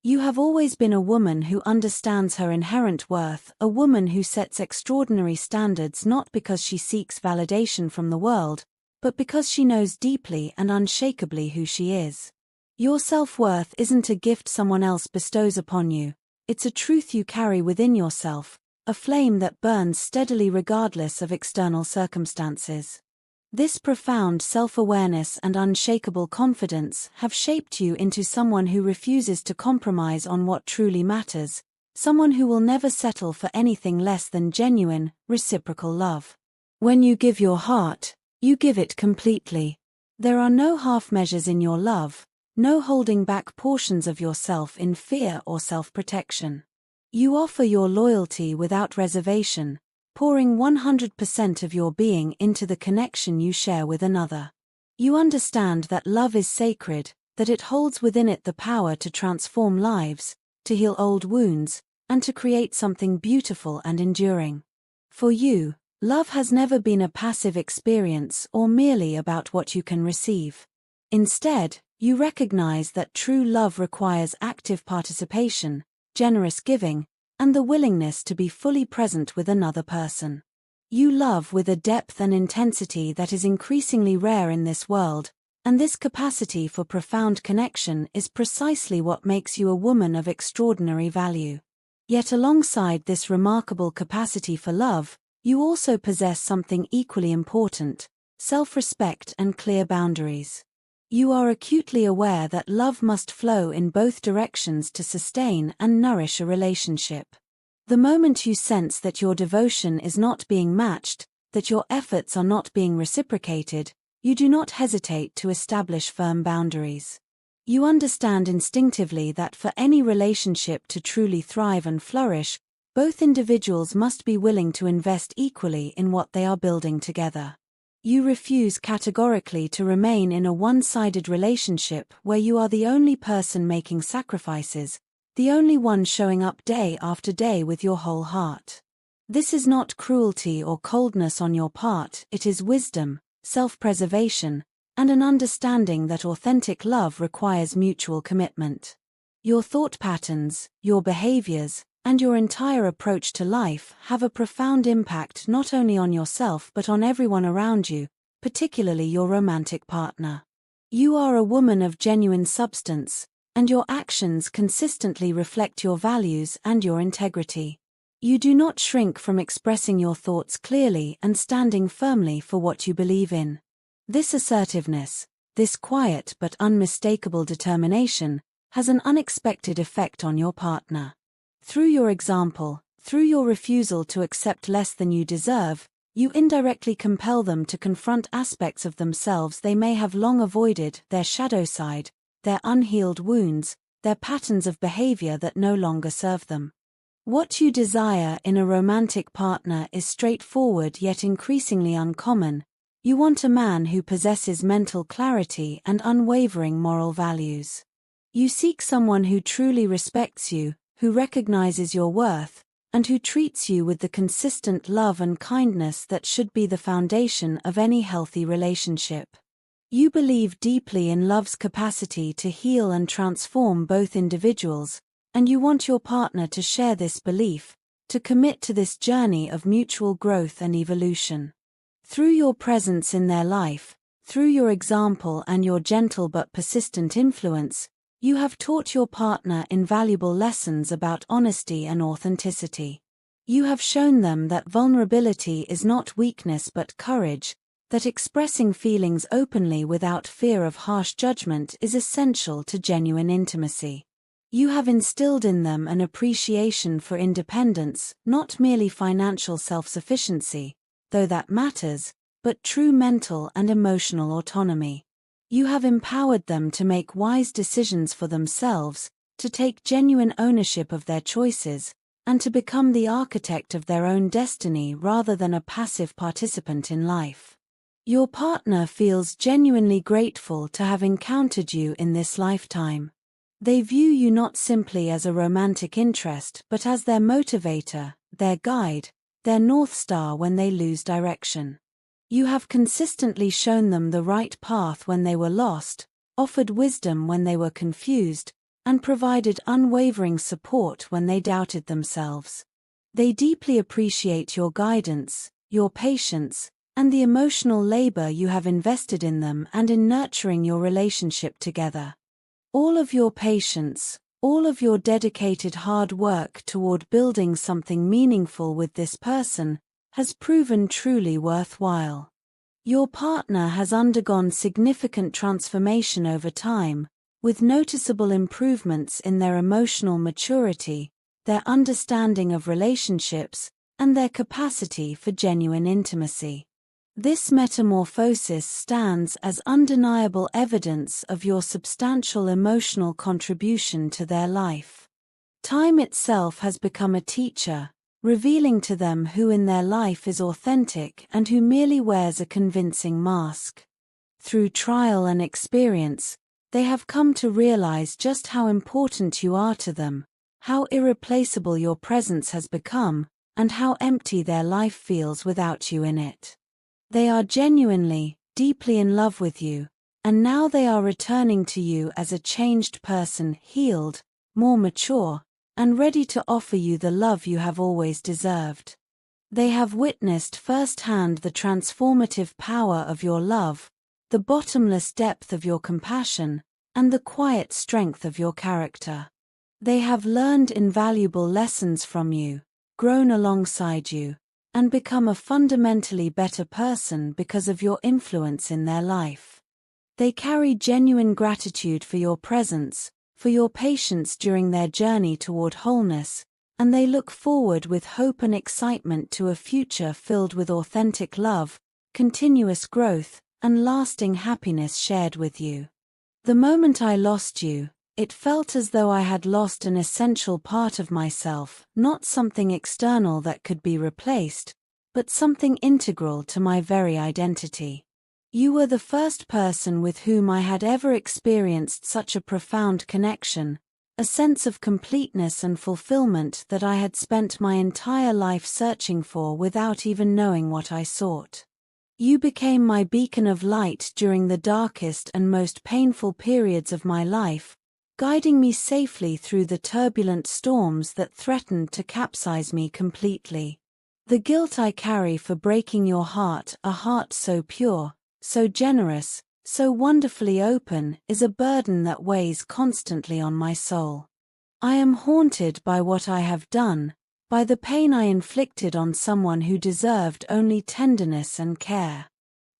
You have always been a woman who understands her inherent worth, a woman who sets extraordinary standards not because she seeks validation from the world, but because she knows deeply and unshakably who she is. Your self-worth isn't a gift someone else bestows upon you, it's a truth you carry within yourself, a flame that burns steadily regardless of external circumstances. This profound self-awareness and unshakable confidence have shaped you into someone who refuses to compromise on what truly matters, someone who will never settle for anything less than genuine, reciprocal love. When you give your heart, you give it completely. There are no half measures in your love, no holding back portions of yourself in fear or self-protection. You offer your loyalty without reservation, pouring 100% of your being into the connection you share with another. You understand that love is sacred, that it holds within it the power to transform lives, to heal old wounds, and to create something beautiful and enduring. For you, love has never been a passive experience or merely about what you can receive. Instead, you recognize that true love requires active participation, generous giving, and the willingness to be fully present with another person. You love with a depth and intensity that is increasingly rare in this world, and this capacity for profound connection is precisely what makes you a woman of extraordinary value. Yet alongside this remarkable capacity for love, you also possess something equally important: self-respect and clear boundaries. You are acutely aware that love must flow in both directions to sustain and nourish a relationship. The moment you sense that your devotion is not being matched, that your efforts are not being reciprocated, you do not hesitate to establish firm boundaries. You understand instinctively that for any relationship to truly thrive and flourish, both individuals must be willing to invest equally in what they are building together. You refuse categorically to remain in a one-sided relationship where you are the only person making sacrifices, the only one showing up day after day with your whole heart. This is not cruelty or coldness on your part, it is wisdom, self-preservation, and an understanding that authentic love requires mutual commitment. Your thought patterns, your behaviors, and your entire approach to life have a profound impact not only on yourself but on everyone around you, particularly your romantic partner. You are a woman of genuine substance, and your actions consistently reflect your values and your integrity. You do not shrink from expressing your thoughts clearly and standing firmly for what you believe in. This assertiveness, this quiet but unmistakable determination, has an unexpected effect on your partner. Through your example, through your refusal to accept less than you deserve, you indirectly compel them to confront aspects of themselves they may have long avoided: their shadow side, their unhealed wounds, their patterns of behavior that no longer serve them. What you desire in a romantic partner is straightforward yet increasingly uncommon. You want a man who possesses mental clarity and unwavering moral values. You seek someone who truly respects you, who recognizes your worth, and who treats you with the consistent love and kindness that should be the foundation of any healthy relationship. You believe deeply in love's capacity to heal and transform both individuals, and you want your partner to share this belief, to commit to this journey of mutual growth and evolution. Through your presence in their life, through your example and your gentle but persistent influence, you have taught your partner invaluable lessons about honesty and authenticity. You have shown them that vulnerability is not weakness but courage, that expressing feelings openly without fear of harsh judgment is essential to genuine intimacy. You have instilled in them an appreciation for independence, not merely financial self-sufficiency, though that matters, but true mental and emotional autonomy. You have empowered them to make wise decisions for themselves, to take genuine ownership of their choices, and to become the architect of their own destiny rather than a passive participant in life. Your partner feels genuinely grateful to have encountered you in this lifetime. They view you not simply as a romantic interest but as their motivator, their guide, their North Star when they lose direction. You have consistently shown them the right path when they were lost, offered wisdom when they were confused, and provided unwavering support when they doubted themselves. They deeply appreciate your guidance, your patience, and the emotional labor you have invested in them and in nurturing your relationship together. All of your patience, all of your dedicated hard work toward building something meaningful with this person has proven truly worthwhile. Your partner has undergone significant transformation over time, with noticeable improvements in their emotional maturity, their understanding of relationships, and their capacity for genuine intimacy. This metamorphosis stands as undeniable evidence of your substantial emotional contribution to their life. Time itself has become a teacher, revealing to them who in their life is authentic and who merely wears a convincing mask. Through trial and experience, they have come to realize just how important you are to them, how irreplaceable your presence has become, and how empty their life feels without you in it. They are genuinely, deeply in love with you, and now they are returning to you as a changed person, healed, more mature, and ready to offer you the love you have always deserved. They have witnessed firsthand the transformative power of your love, the bottomless depth of your compassion, and the quiet strength of your character. They have learned invaluable lessons from you, grown alongside you, and become a fundamentally better person because of your influence in their life. They carry genuine gratitude for your presence, for your patience during their journey toward wholeness, and they look forward with hope and excitement to a future filled with authentic love, continuous growth, and lasting happiness shared with you. The moment I lost you, it felt as though I had lost an essential part of myself, not something external that could be replaced, but something integral to my very identity. You were the first person with whom I had ever experienced such a profound connection, a sense of completeness and fulfillment that I had spent my entire life searching for without even knowing what I sought. You became my beacon of light during the darkest and most painful periods of my life, guiding me safely through the turbulent storms that threatened to capsize me completely. The guilt I carry for breaking your heart, a heart so pure, so generous, so wonderfully open, is a burden that weighs constantly on my soul. I am haunted by what I have done, by the pain I inflicted on someone who deserved only tenderness and care.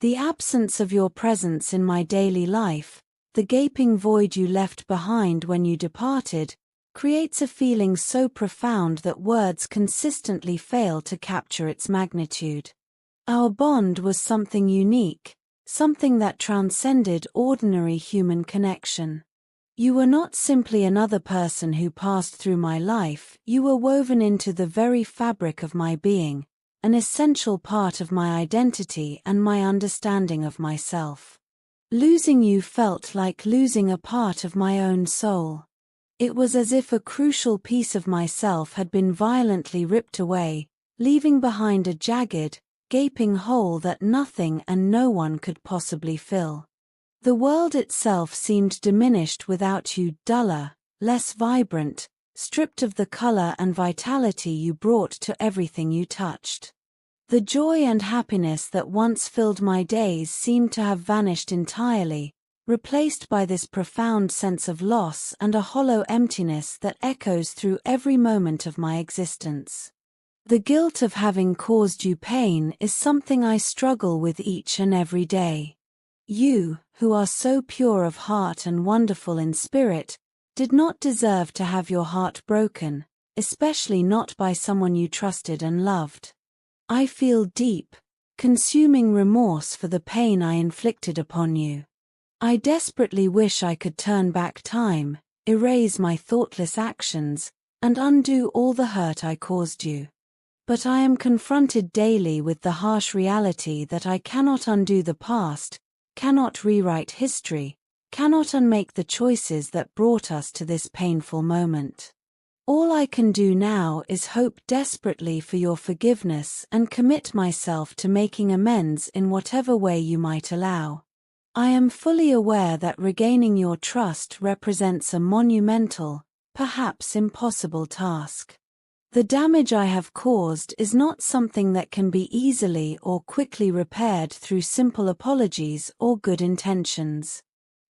The absence of your presence in my daily life, the gaping void you left behind when you departed, creates a feeling so profound that words consistently fail to capture its magnitude. Our bond was something unique, something that transcended ordinary human connection. You were not simply another person who passed through my life, you were woven into the very fabric of my being, an essential part of my identity and my understanding of myself. Losing you felt like losing a part of my own soul. It was as if a crucial piece of myself had been violently ripped away, leaving behind a jagged, gaping hole that nothing and no one could possibly fill. The world itself seemed diminished without you, duller, less vibrant, stripped of the color and vitality you brought to everything you touched. The joy and happiness that once filled my days seemed to have vanished entirely, replaced by this profound sense of loss and a hollow emptiness that echoes through every moment of my existence. The guilt of having caused you pain is something I struggle with each and every day. You, who are so pure of heart and wonderful in spirit, did not deserve to have your heart broken, especially not by someone you trusted and loved. I feel deep, consuming remorse for the pain I inflicted upon you. I desperately wish I could turn back time, erase my thoughtless actions, and undo all the hurt I caused you. But I am confronted daily with the harsh reality that I cannot undo the past, cannot rewrite history, cannot unmake the choices that brought us to this painful moment. All I can do now is hope desperately for your forgiveness and commit myself to making amends in whatever way you might allow. I am fully aware that regaining your trust represents a monumental, perhaps impossible task. The damage I have caused is not something that can be easily or quickly repaired through simple apologies or good intentions.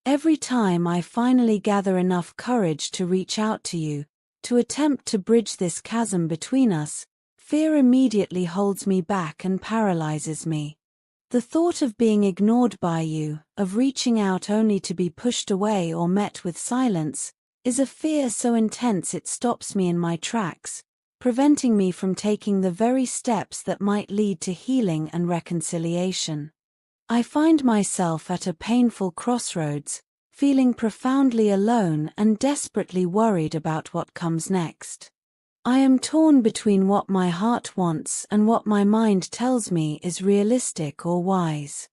Every time I finally gather enough courage to reach out to you, to attempt to bridge this chasm between us, fear immediately holds me back and paralyzes me. The thought of being ignored by you, of reaching out only to be pushed away or met with silence, is a fear so intense it stops me in my tracks, preventing me from taking the very steps that might lead to healing and reconciliation. I find myself at a painful crossroads, feeling profoundly alone and desperately worried about what comes next. I am torn between what my heart wants and what my mind tells me is realistic or wise.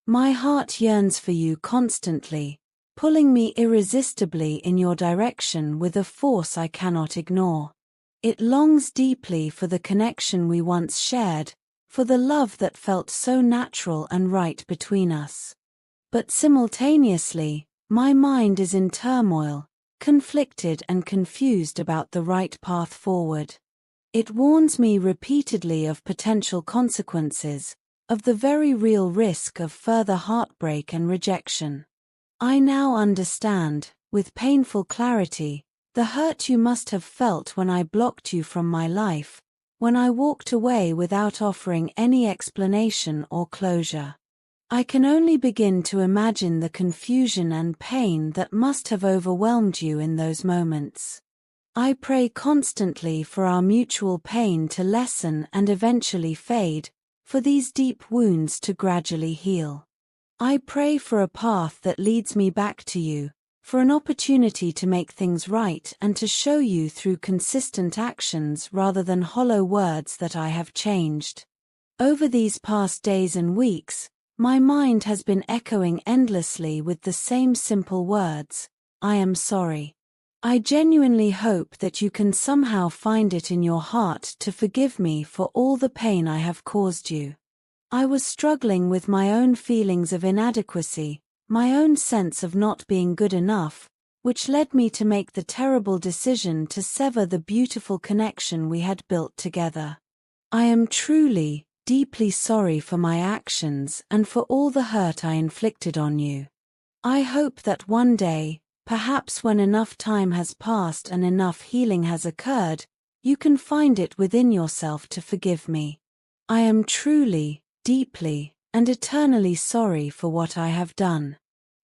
My heart yearns for you constantly, pulling me irresistibly in your direction with a force I cannot ignore. It longs deeply for the connection we once shared, for the love that felt so natural and right between us. But simultaneously, my mind is in turmoil, conflicted and confused about the right path forward. It warns me repeatedly of potential consequences, of the very real risk of further heartbreak and rejection. I now understand, with painful clarity, the hurt you must have felt when I blocked you from my life, when I walked away without offering any explanation or closure. I can only begin to imagine the confusion and pain that must have overwhelmed you in those moments. I pray constantly for our mutual pain to lessen and eventually fade, for these deep wounds to gradually heal. I pray for a path that leads me back to you, for an opportunity to make things right and to show you through consistent actions rather than hollow words that I have changed. Over these past days and weeks, my mind has been echoing endlessly with the same simple words, I am sorry. I genuinely hope that you can somehow find it in your heart to forgive me for all the pain I have caused you. I was struggling with my own feelings of inadequacy, my own sense of not being good enough, which led me to make the terrible decision to sever the beautiful connection we had built together. I am truly, deeply sorry for my actions and for all the hurt I inflicted on you. I hope that one day, perhaps when enough time has passed and enough healing has occurred, you can find it within yourself to forgive me. I am truly, deeply, and eternally sorry for what I have done.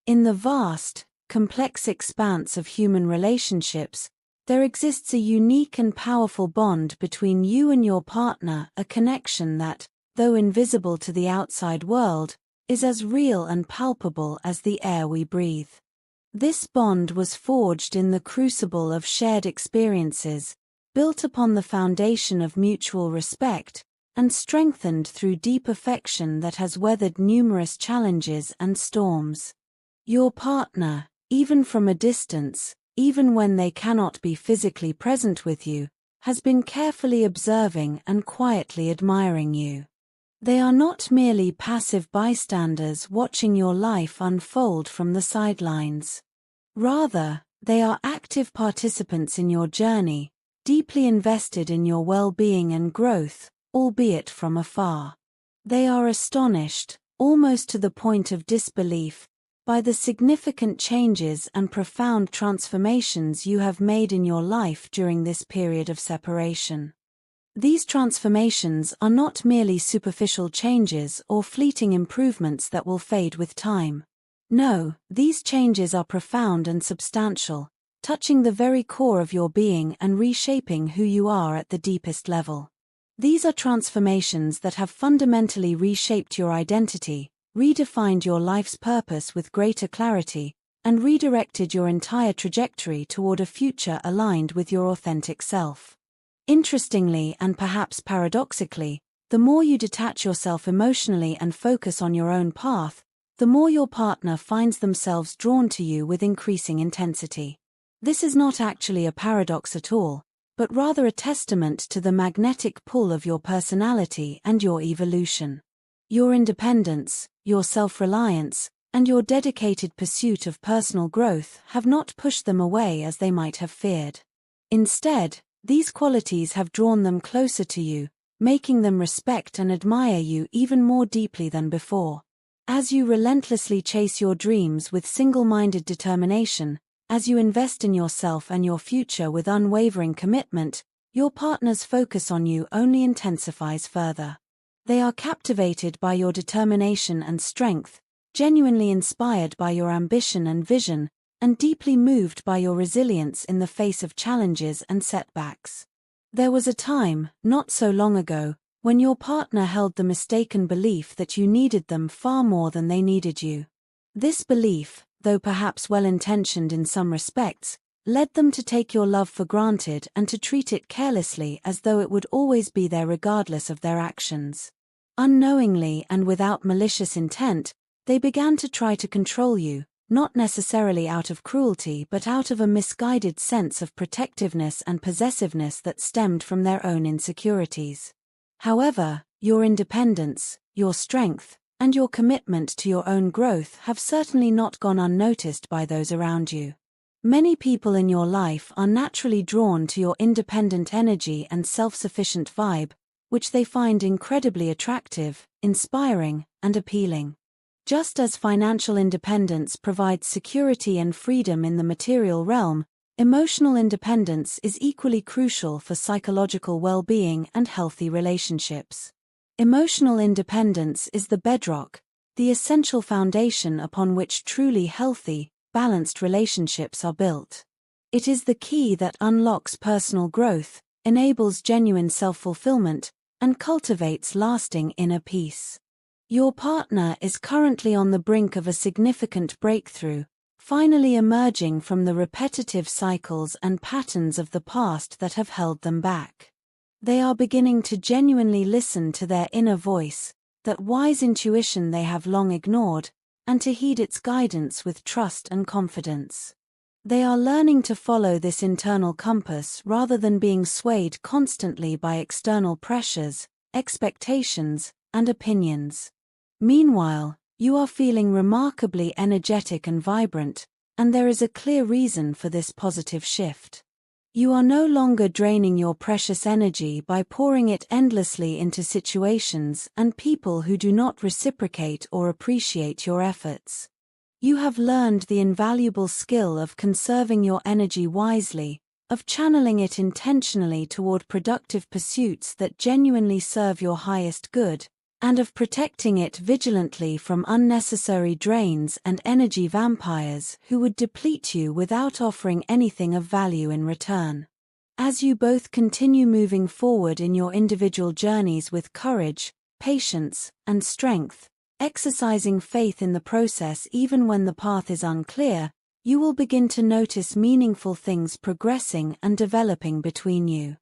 In the vast, complex expanse of human relationships, there exists a unique and powerful bond between you and your partner, a connection that, though invisible to the outside world, is as real and palpable as the air we breathe. This bond was forged in the crucible of shared experiences, built upon the foundation of mutual respect, and strengthened through deep affection that has weathered numerous challenges and storms. Your partner, even from a distance, even when they cannot be physically present with you, has been carefully observing and quietly admiring you. They are not merely passive bystanders watching your life unfold from the sidelines. Rather, they are active participants in your journey, deeply invested in your well-being and growth, albeit from afar. They are astonished, almost to the point of disbelief, by the significant changes and profound transformations you have made in your life during this period of separation. These transformations are not merely superficial changes or fleeting improvements that will fade with time. No, these changes are profound and substantial, touching the very core of your being and reshaping who you are at the deepest level. These are transformations that have fundamentally reshaped your identity, redefined your life's purpose with greater clarity, and redirected your entire trajectory toward a future aligned with your authentic self. Interestingly and perhaps paradoxically, the more you detach yourself emotionally and focus on your own path, the more your partner finds themselves drawn to you with increasing intensity. This is not actually a paradox at all, but rather a testament to the magnetic pull of your personality and your evolution. Your independence, your self-reliance, and your dedicated pursuit of personal growth have not pushed them away as they might have feared. Instead, these qualities have drawn them closer to you, making them respect and admire you even more deeply than before. As you relentlessly chase your dreams with single-minded determination, as you invest in yourself and your future with unwavering commitment, your partner's focus on you only intensifies further. They are captivated by your determination and strength, genuinely inspired by your ambition and vision, and deeply moved by your resilience in the face of challenges and setbacks. There was a time, not so long ago, when your partner held the mistaken belief that you needed them far more than they needed you. This belief, though perhaps well-intentioned in some respects, led them to take your love for granted and to treat it carelessly as though it would always be there regardless of their actions. Unknowingly and without malicious intent, they began to try to control you, not necessarily out of cruelty but out of a misguided sense of protectiveness and possessiveness that stemmed from their own insecurities. However, your independence, your strength, and your commitment to your own growth have certainly not gone unnoticed by those around you. Many people in your life are naturally drawn to your independent energy and self-sufficient vibe, which they find incredibly attractive, inspiring, and appealing. Just as financial independence provides security and freedom in the material realm, emotional independence is equally crucial for psychological well-being and healthy relationships. Emotional independence is the bedrock, the essential foundation upon which truly healthy, balanced relationships are built. It is the key that unlocks personal growth, enables genuine self-fulfillment, and cultivates lasting inner peace. Your partner is currently on the brink of a significant breakthrough, finally emerging from the repetitive cycles and patterns of the past that have held them back. They are beginning to genuinely listen to their inner voice, that wise intuition they have long ignored, and to heed its guidance with trust and confidence. They are learning to follow this internal compass rather than being swayed constantly by external pressures, expectations, and opinions. Meanwhile, you are feeling remarkably energetic and vibrant, and there is a clear reason for this positive shift. You are no longer draining your precious energy by pouring it endlessly into situations and people who do not reciprocate or appreciate your efforts. You have learned the invaluable skill of conserving your energy wisely, of channeling it intentionally toward productive pursuits that genuinely serve your highest good, and of protecting it vigilantly from unnecessary drains and energy vampires who would deplete you without offering anything of value in return. As you both continue moving forward in your individual journeys with courage, patience, and strength, exercising faith in the process even when the path is unclear, you will begin to notice meaningful things progressing and developing between you.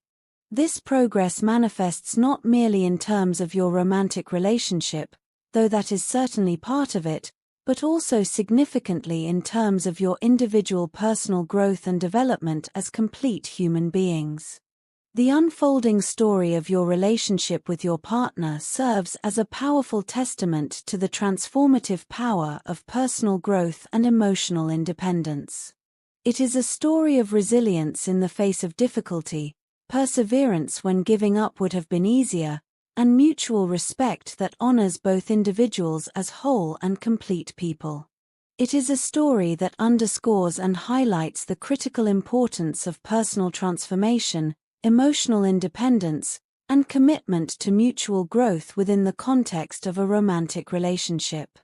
This progress manifests not merely in terms of your romantic relationship, though that is certainly part of it, but also significantly in terms of your individual personal growth and development as complete human beings. The unfolding story of your relationship with your partner serves as a powerful testament to the transformative power of personal growth and emotional independence. It is a story of resilience in the face of difficulty, perseverance when giving up would have been easier, and mutual respect that honors both individuals as whole and complete people. It is a story that underscores and highlights the critical importance of personal transformation, emotional independence, and commitment to mutual growth within the context of a romantic relationship.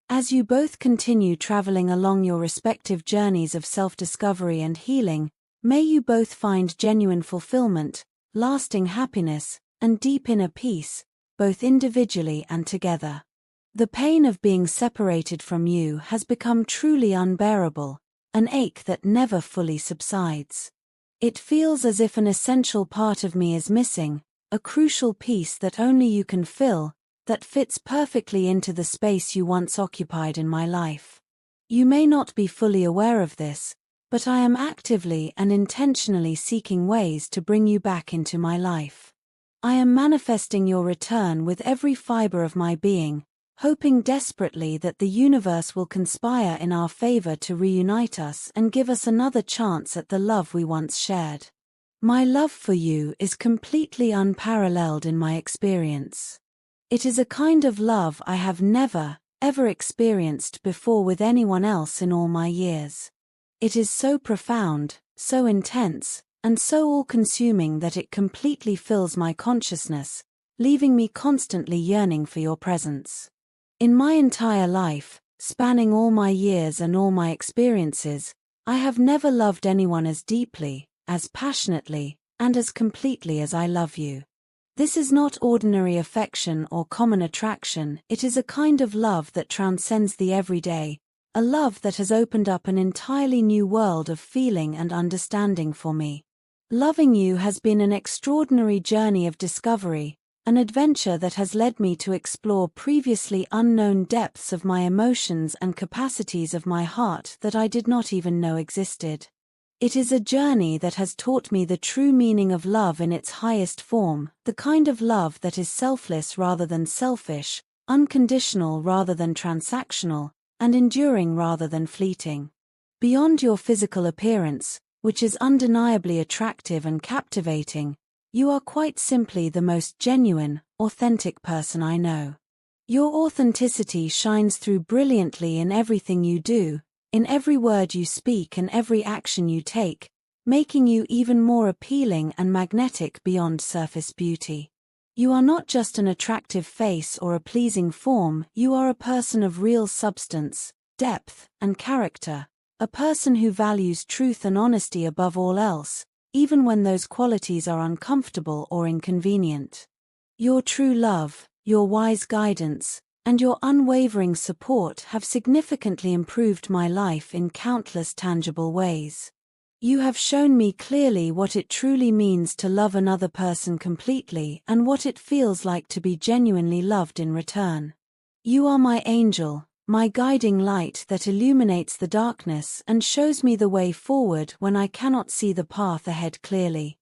As you both continue traveling along your respective journeys of self-discovery and healing, may you both find genuine fulfillment, lasting happiness, and deep inner peace, both individually and together. The pain of being separated from you has become truly unbearable, an ache that never fully subsides. It feels as if an essential part of me is missing, a crucial piece that only you can fill, that fits perfectly into the space you once occupied in my life. You may not be fully aware of this, but I am actively and intentionally seeking ways to bring you back into my life. I am manifesting your return with every fiber of my being, hoping desperately that the universe will conspire in our favor to reunite us and give us another chance at the love we once shared. My love for you is completely unparalleled in my experience. It is a kind of love I have never, ever experienced before with anyone else in all my years. It is so profound, so intense, and so all-consuming that it completely fills my consciousness, leaving me constantly yearning for your presence. In my entire life, spanning all my years and all my experiences, I have never loved anyone as deeply, as passionately, and as completely as I love you. This is not ordinary affection or common attraction, it is a kind of love that transcends the everyday, a love that has opened up an entirely new world of feeling and understanding for me. Loving you has been an extraordinary journey of discovery, an adventure that has led me to explore previously unknown depths of my emotions and capacities of my heart that I did not even know existed. It is a journey that has taught me the true meaning of love in its highest form, the kind of love that is selfless rather than selfish, unconditional rather than transactional, and enduring rather than fleeting. Beyond your physical appearance, which is undeniably attractive and captivating, you are quite simply the most genuine, authentic person I know. Your authenticity shines through brilliantly in everything you do, in every word you speak and every action you take, making you even more appealing and magnetic beyond surface beauty. You are not just an attractive face or a pleasing form, you are a person of real substance, depth, and character, a person who values truth and honesty above all else, even when those qualities are uncomfortable or inconvenient. Your true love, your wise guidance, and your unwavering support have significantly improved my life in countless tangible ways. You have shown me clearly what it truly means to love another person completely and what it feels like to be genuinely loved in return. You are my angel, my guiding light that illuminates the darkness and shows me the way forward when I cannot see the path ahead clearly.